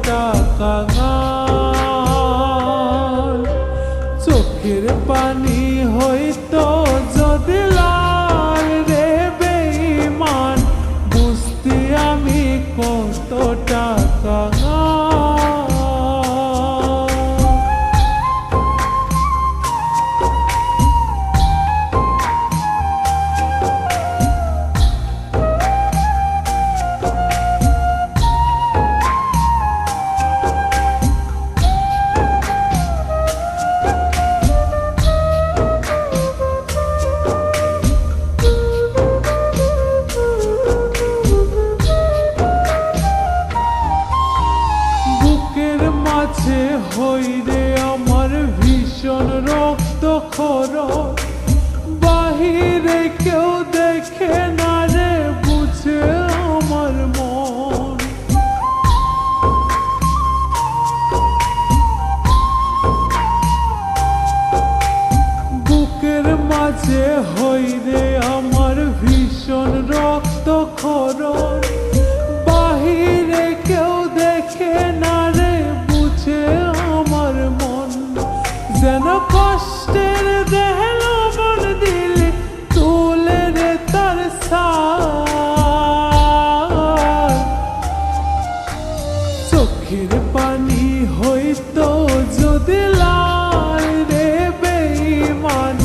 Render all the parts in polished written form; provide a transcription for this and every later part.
টাকা চোখের পানি হইতো যদি লাল রে বেঈমান বুঝতি আমি কত টাকা হইরে আমার ভীষণ রক্ত খরচ বাহিরে কেউ দেখে না রে বুঝে আমার মন বুকের মাঝে হইরে আমার ভীষণ রক্ত খরচ বাহিরে কেউ দেখে না রে আমার মন যেন কষ্টের দেহল মন দিলে তুলে রে তার চোখের পানি হইতো যদি লাল রে বেঈমান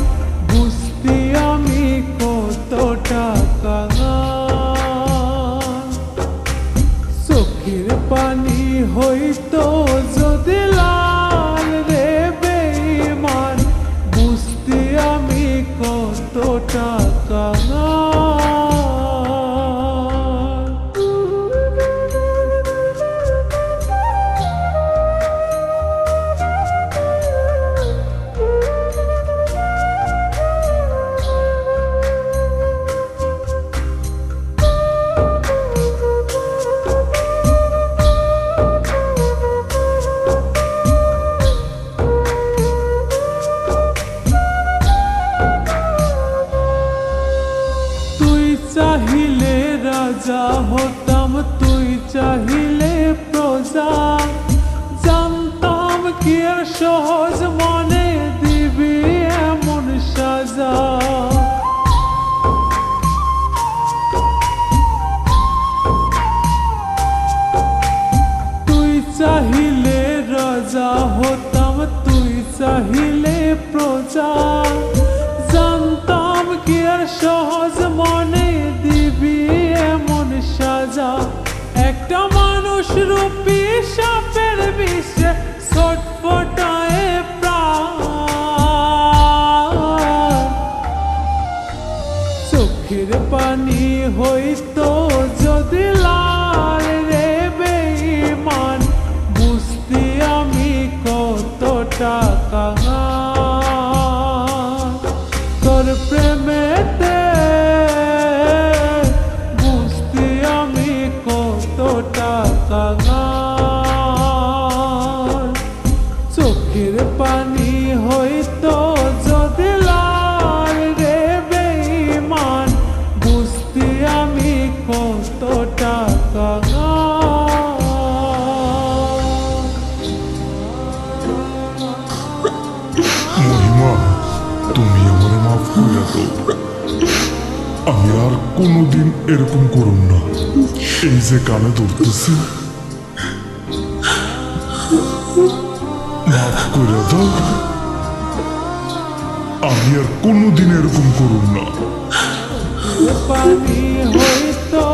বুঝতি আমি কত টাকা চোখের পানি হইতো যদি লাল রে বেঈমান বুঝতি আমি কত টাকা চাহিলে রাজা হতাম তুই চাহিলে প্রজা জানতাম কি আর সহজ মনে দিবি এমন সাজা তুই চাহিলে রাজা হতাম তুই চাহিলে প্রজা জানতাম কি আর সহজ মনে দিবি এমন সাজা একটা মানুষ রূপী সাপের বিষে ছটফটায় প্রাণ চোখের পানি হইতো যদি লাল রে বেঈমান বুঝতি আমি কত টাকা তোর প্রেমেতে বুঝতি আমি কত টাকা চোখের পানি হইতো যদি লাল রে বেঈমান বুঝতি আমি কত টাকা মহিমা তুমি আমার মাফ করে দাও আমি আর কোনোদিন এরকম করুন না এই যে কানে ধরতেছি মাফ করে দাও আমি আর কোনোদিন এরকম করুন না পানি হইতো